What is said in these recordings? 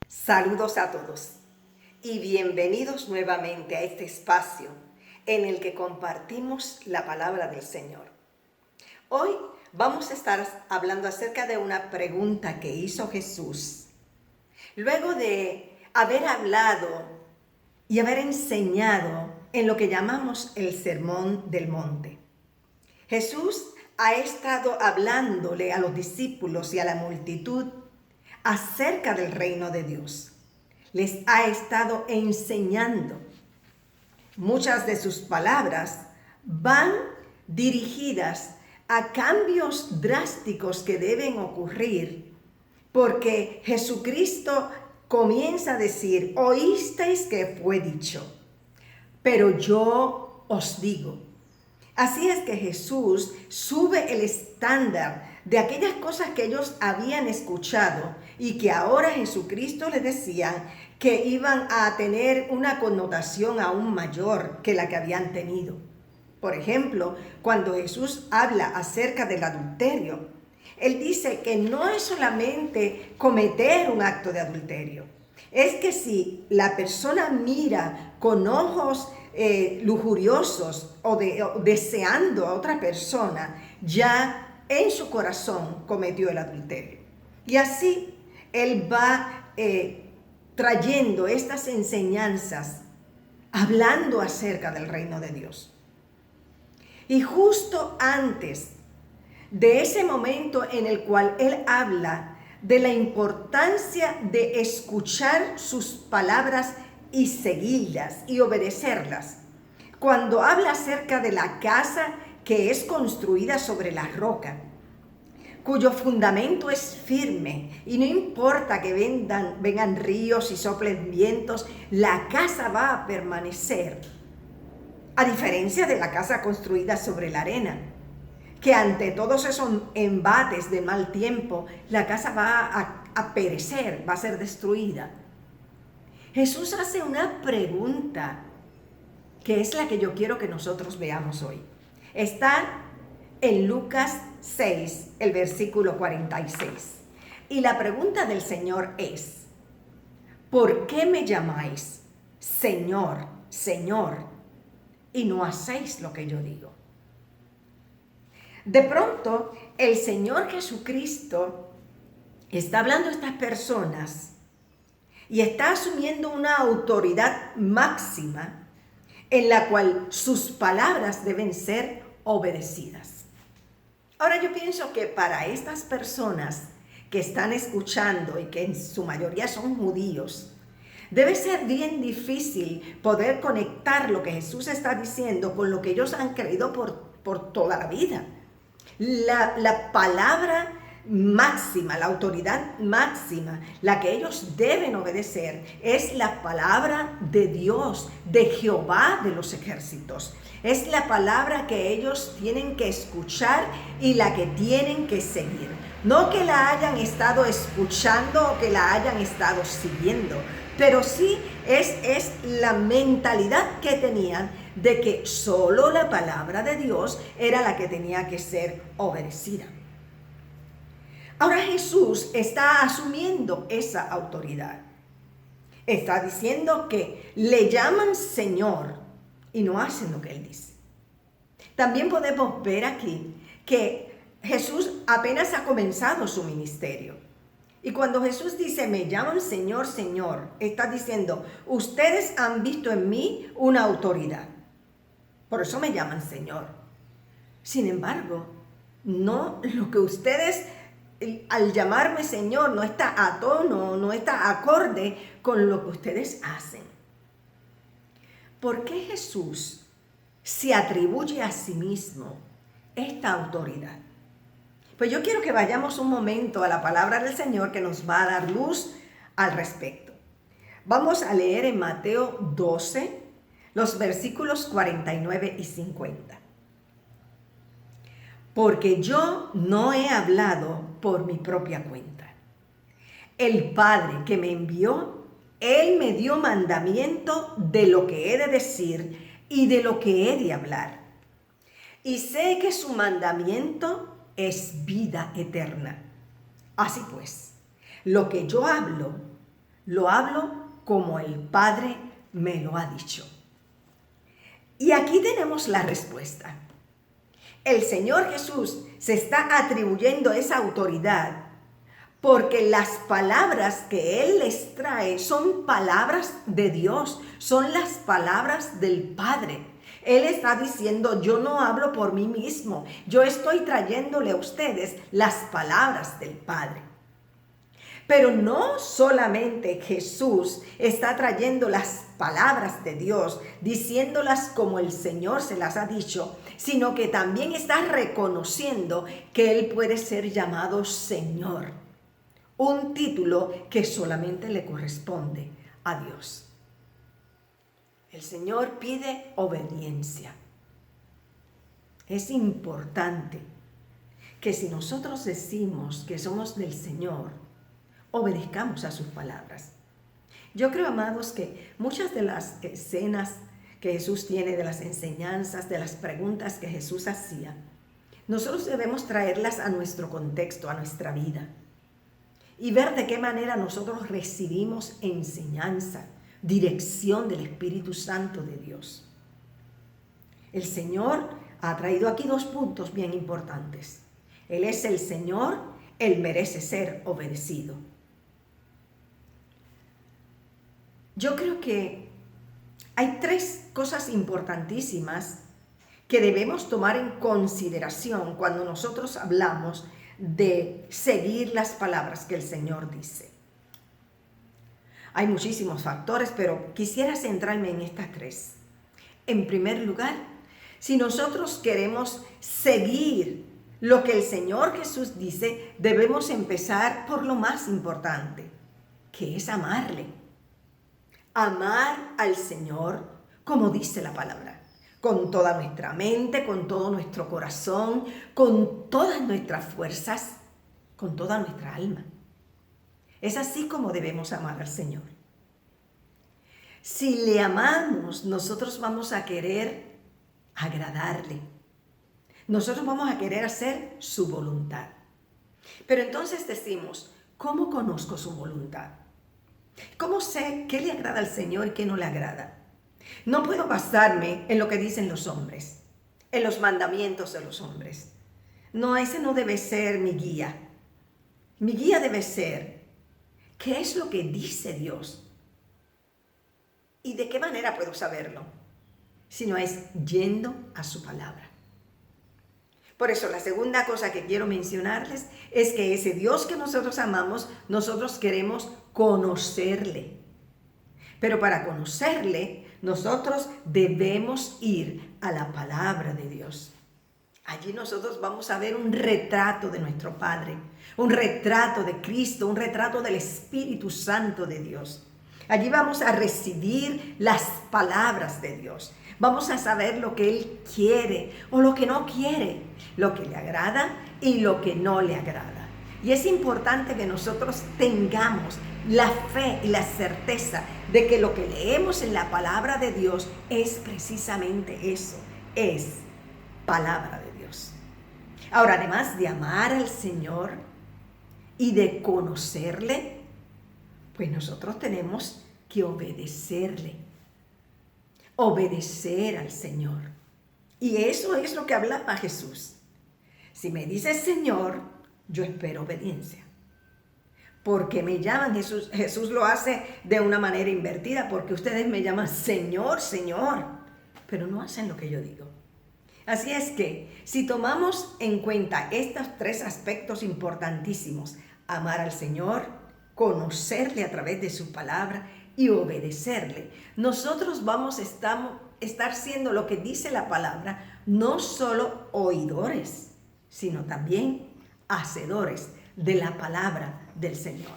Saludos a todos y bienvenidos nuevamente a este espacio en el que compartimos la palabra del Señor. Hoy vamos a estar hablando acerca de una pregunta que hizo Jesús. Luego de haber hablado y haber enseñado en lo que llamamos el Sermón del Monte. Jesús ha estado hablándole a los discípulos y a la multitud acerca del reino de Dios. Les ha estado enseñando. Muchas de sus palabras van dirigidas a cambios drásticos que deben ocurrir, porque Jesucristo comienza a decir: oísteis que fue dicho, pero yo os digo. Así es que Jesús sube el estándar de aquellas cosas que ellos habían escuchado y que ahora Jesucristo les decía que iban a tener una connotación aún mayor que la que habían tenido. Por ejemplo, cuando Jesús habla acerca del adulterio, Él dice que no es solamente cometer un acto de adulterio, es que si la persona mira con ojos lujuriosos o deseando a otra persona, ya en su corazón cometió el adulterio. Y así Él va trayendo estas enseñanzas, hablando acerca del reino de Dios. Y justo antes de ese momento en el cual Él habla de la importancia de escuchar sus palabras y seguirlas y obedecerlas, cuando habla acerca de la casa que es construida sobre la roca, cuyo fundamento es firme y no importa que vengan ríos y soplen vientos, la casa va a permanecer, a diferencia de la casa construida sobre la arena, que ante todos esos embates de mal tiempo, la casa va a perecer, va a ser destruida. Jesús hace una pregunta que es la que yo quiero que nosotros veamos hoy. Está en Lucas 6, el versículo 46. Y la pregunta del Señor es: ¿por qué me llamáis Señor, Señor, y no hacéis lo que yo digo? De pronto, el Señor Jesucristo está hablando a estas personas y está asumiendo una autoridad máxima en la cual sus palabras deben ser obedecidas. Ahora yo pienso que para estas personas que están escuchando y que en su mayoría son judíos, debe ser bien difícil poder conectar lo que Jesús está diciendo con lo que ellos han creído por toda la vida. La palabra máxima, la autoridad máxima, la que ellos deben obedecer, es la palabra de Dios, de Jehová de los ejércitos. Es la palabra que ellos tienen que escuchar y la que tienen que seguir. No que la hayan estado escuchando o que la hayan estado siguiendo, pero sí es la mentalidad que tenían de que solo la palabra de Dios era la que tenía que ser obedecida. Ahora Jesús está asumiendo esa autoridad. Está diciendo que le llaman Señor y no hacen lo que Él dice. También podemos ver aquí que Jesús apenas ha comenzado su ministerio. Y cuando Jesús dice, me llaman Señor, Señor, está diciendo, ustedes han visto en mí una autoridad. Por eso me llaman Señor. Sin embargo, no lo que ustedes, al llamarme Señor, no está a tono, no está acorde con lo que ustedes hacen. ¿Por qué Jesús se atribuye a sí mismo esta autoridad? Pues yo quiero que vayamos un momento a la palabra del Señor que nos va a dar luz al respecto. Vamos a leer en Mateo 12, los versículos 49 y 50. Porque yo no he hablado por mi propia cuenta. El Padre que me envió, Él me dio mandamiento de lo que he de decir y de lo que he de hablar. Y sé que su mandamiento es vida eterna. Así pues, lo que yo hablo, lo hablo como el Padre me lo ha dicho. Y aquí tenemos la respuesta. El Señor Jesús se está atribuyendo esa autoridad porque las palabras que Él les trae son palabras de Dios, son las palabras del Padre. Él está diciendo, yo no hablo por mí mismo, yo estoy trayéndole a ustedes las palabras del Padre. Pero no solamente Jesús está trayendo las palabras de Dios, diciéndolas como el Señor se las ha dicho, sino que también está reconociendo que Él puede ser llamado Señor, un título que solamente le corresponde a Dios. El Señor pide obediencia. Es importante que si nosotros decimos que somos del Señor, obedezcamos a sus palabras. Yo creo, amados, que muchas de las escenas que Jesús tiene, de las enseñanzas, de las preguntas que Jesús hacía, nosotros debemos traerlas a nuestro contexto, a nuestra vida, y ver de qué manera nosotros recibimos enseñanza, dirección del Espíritu Santo de Dios. El Señor ha traído aquí 2 puntos bien importantes. Él es el Señor, Él merece ser obedecido. Yo creo que hay 3 cosas importantísimas que debemos tomar en consideración cuando nosotros hablamos de seguir las palabras que el Señor dice. Hay muchísimos factores, pero quisiera centrarme en estas 3. En primer lugar, si nosotros queremos seguir lo que el Señor Jesús dice, debemos empezar por lo más importante, que es amarle. Amar al Señor, como dice la palabra, con toda nuestra mente, con todo nuestro corazón, con todas nuestras fuerzas, con toda nuestra alma. Es así como debemos amar al Señor. Si le amamos, nosotros vamos a querer agradarle. Nosotros vamos a querer hacer su voluntad. Pero entonces decimos, ¿cómo conozco su voluntad? ¿Cómo sé qué le agrada al Señor y qué no le agrada? No puedo basarme en lo que dicen los hombres, en los mandamientos de los hombres. No, ese no debe ser mi guía. Mi guía debe ser, ¿qué es lo que dice Dios? ¿Y de qué manera puedo saberlo? Si no es yendo a su palabra. Por eso la segunda cosa que quiero mencionarles es que ese Dios que nosotros amamos, nosotros queremos conocerle. Pero para conocerle, nosotros debemos ir a la palabra de Dios. Allí nosotros vamos a ver un retrato de nuestro Padre, un retrato de Cristo, un retrato del Espíritu Santo de Dios. Allí vamos a recibir las palabras de Dios. Vamos a saber lo que Él quiere o lo que no quiere, lo que le agrada y lo que no le agrada. Y es importante que nosotros tengamos la fe y la certeza de que lo que leemos en la palabra de Dios es precisamente eso, es palabra de Dios. Ahora, además de amar al Señor y de conocerle, pues nosotros tenemos que obedecerle, obedecer al Señor. Y eso es lo que hablaba Jesús. Si me dices Señor, yo espero obediencia. Porque me llaman, Jesús lo hace de una manera invertida, porque ustedes me llaman Señor, Señor, pero no hacen lo que yo digo. Así es que si tomamos en cuenta estos 3 aspectos importantísimos, amar al Señor, conocerle a través de su palabra y obedecerle, nosotros vamos a estar siendo lo que dice la palabra, no solo oidores, sino también hacedores de la palabra del Señor.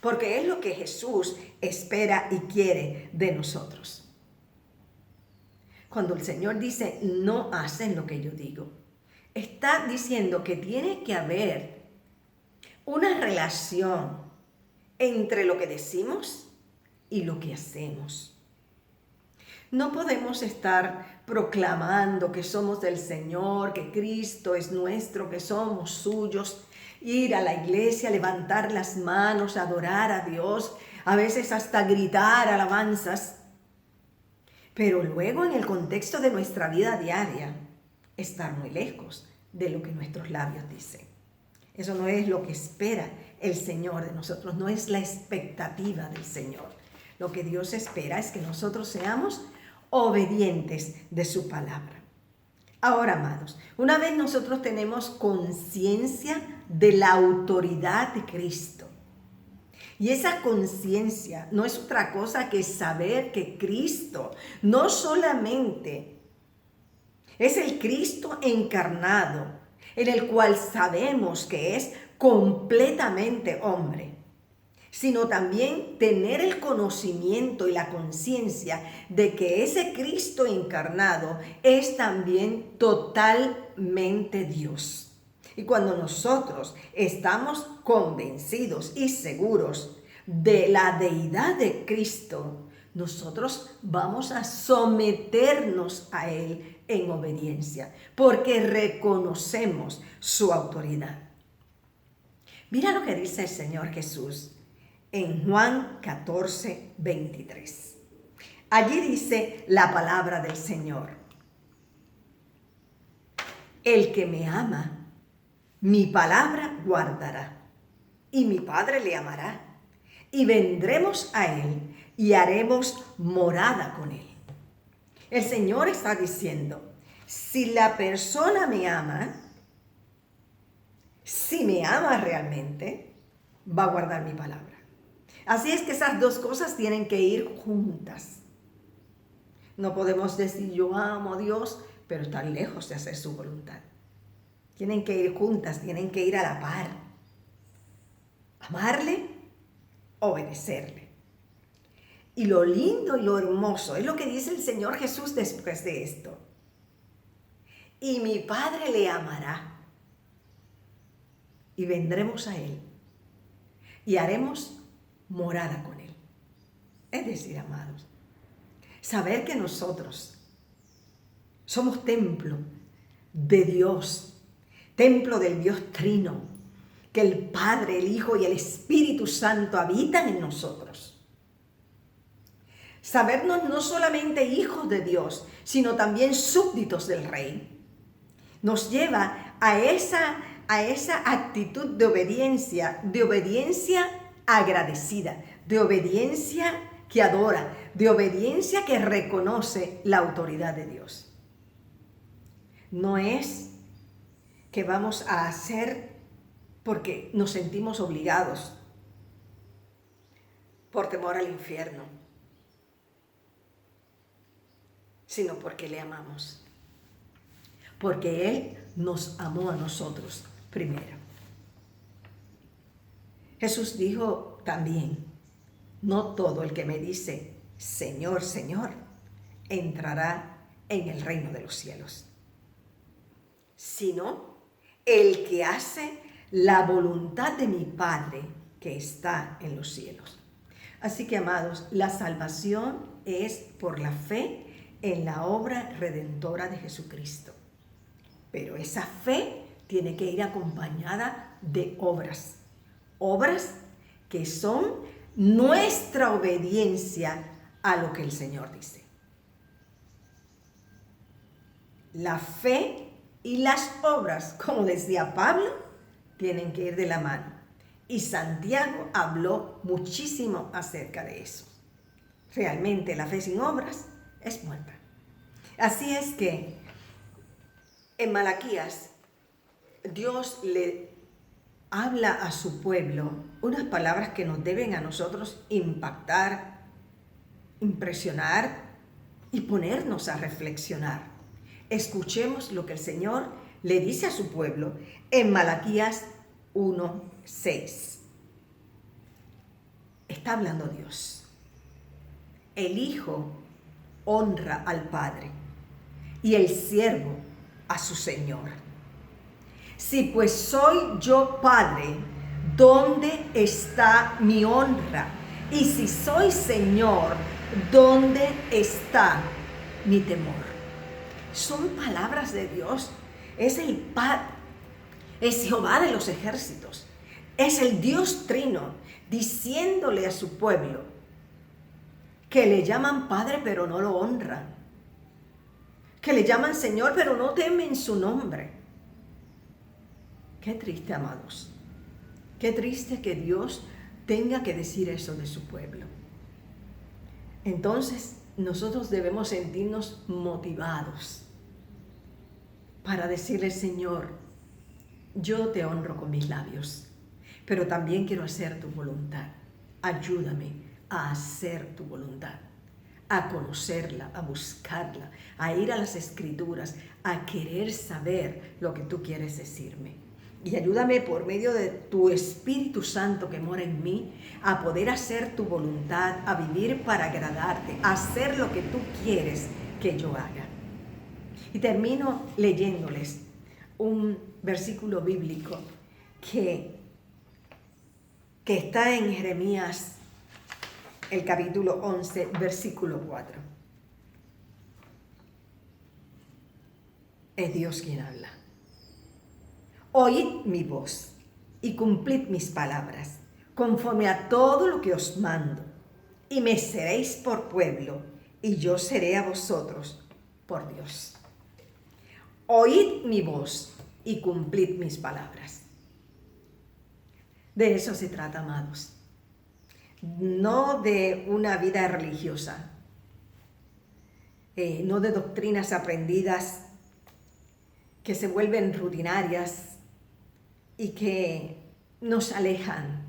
Porque es lo que Jesús espera y quiere de nosotros. Cuando el Señor dice, no hacen lo que yo digo, está diciendo que tiene que haber una relación entre lo que decimos y lo que hacemos. No podemos estar proclamando que somos del Señor, que Cristo es nuestro, que somos suyos, ir a la iglesia, levantar las manos, adorar a Dios, a veces hasta gritar alabanzas, pero luego en el contexto de nuestra vida diaria, estar muy lejos de lo que nuestros labios dicen. Eso no es lo que espera el Señor de nosotros, no es la expectativa del Señor. Lo que Dios espera es que nosotros seamos obedientes de su palabra. Ahora, amados, una vez nosotros tenemos conciencia de la autoridad de Cristo, y esa conciencia no es otra cosa que saber que Cristo no solamente es el Cristo encarnado, en el cual sabemos que es completamente hombre, sino también tener el conocimiento y la conciencia de que ese Cristo encarnado es también totalmente Dios. Y cuando nosotros estamos convencidos y seguros de la deidad de Cristo, nosotros vamos a someternos a Él en obediencia, porque reconocemos su autoridad. Mira lo que dice el Señor Jesús en Juan 14, 23. Allí dice la palabra del Señor: el que me ama, mi palabra guardará, y mi Padre le amará, y vendremos a Él y haremos morada con Él. El Señor está diciendo, si la persona me ama, si me ama realmente, va a guardar mi palabra. Así es que esas dos cosas tienen que ir juntas. No podemos decir yo amo a Dios, pero estar lejos de hacer su voluntad. Tienen que ir juntas, tienen que ir a la par. Amarle, obedecerle. Y lo lindo y lo hermoso es lo que dice el Señor Jesús después de esto. Y mi Padre le amará. Y vendremos a Él. Y haremos morada con Él. Es decir, amados, saber que nosotros somos templo de Dios, templo del Dios Trino, que el Padre, el Hijo y el Espíritu Santo habitan en nosotros. Sabernos no solamente hijos de Dios, sino también súbditos del Rey, nos lleva a esa actitud de obediencia agradecida, de obediencia que adora, de obediencia que reconoce la autoridad de Dios. No es que vamos a hacer porque nos sentimos obligados, por temor al infierno, sino porque le amamos, porque Él nos amó a nosotros primero. Jesús dijo también, no todo el que me dice, Señor, Señor, entrará en el reino de los cielos, sino el que hace la voluntad de mi Padre que está en los cielos. Así que, amados, la salvación es por la fe en la obra redentora de Jesucristo. Pero esa fe tiene que ir acompañada de obras. Obras que son nuestra obediencia a lo que el Señor dice. La fe y las obras, como decía Pablo, tienen que ir de la mano. Y Santiago habló muchísimo acerca de eso. Realmente la fe sin obras es muerta. Así es que en Malaquías Dios le habla a su pueblo unas palabras que nos deben a nosotros impactar, impresionar y ponernos a reflexionar. Escuchemos lo que el Señor le dice a su pueblo en Malaquías 1:6. Está hablando Dios. El Hijo honra al Padre y el siervo a su Señor. Si pues soy yo Padre, ¿dónde está mi honra? Y si soy Señor, ¿dónde está mi temor? Son palabras de Dios. Es el Padre, es Jehová de los ejércitos, es el Dios Trino. diciéndole a su pueblo que le llaman Padre pero no lo honran, que le llaman Señor pero no temen su nombre. Qué triste, amados. Qué triste que Dios tenga que decir eso de su pueblo. Entonces, nosotros debemos sentirnos motivados para decirle, Señor, yo te honro con mis labios, pero también quiero hacer tu voluntad. Ayúdame a hacer tu voluntad, a conocerla, a buscarla, a ir a las Escrituras, a querer saber lo que tú quieres decirme. Y ayúdame por medio de tu Espíritu Santo que mora en mí a poder hacer tu voluntad, a vivir para agradarte, a hacer lo que tú quieres que yo haga. Y termino leyéndoles un versículo bíblico que está en Jeremías, el capítulo 11, versículo 4. Es Dios quien habla. Oíd mi voz y cumplid mis palabras, conforme a todo lo que os mando, y me seréis por pueblo, y yo seré a vosotros por Dios. Oíd mi voz y cumplid mis palabras. De eso se trata, amados. No de una vida religiosa, no de doctrinas aprendidas que se vuelven rutinarias y que nos alejan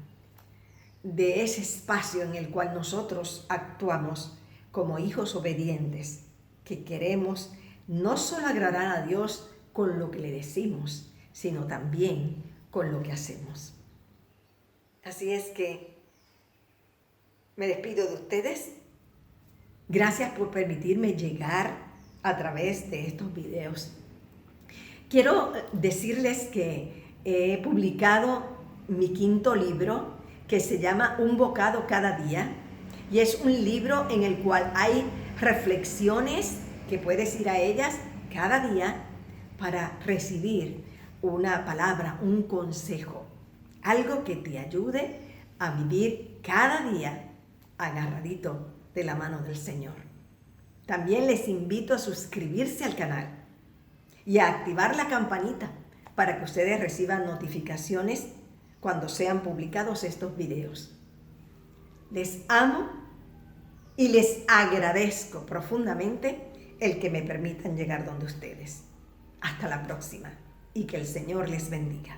de ese espacio en el cual nosotros actuamos como hijos obedientes, que queremos no solo agradar a Dios con lo que le decimos, sino también con lo que hacemos. Así es que me despido de ustedes. Gracias por permitirme llegar a través de estos videos. Quiero decirles que he publicado mi 5º libro que se llama Un bocado cada día, y es un libro en el cual hay reflexiones que puedes ir a ellas cada día para recibir una palabra, un consejo, algo que te ayude a vivir cada día agarradito de la mano del Señor. También les invito a suscribirse al canal y a activar la campanita para que ustedes reciban notificaciones cuando sean publicados estos videos. Les amo y les agradezco profundamente el que me permitan llegar donde ustedes. Hasta la próxima y que el Señor les bendiga.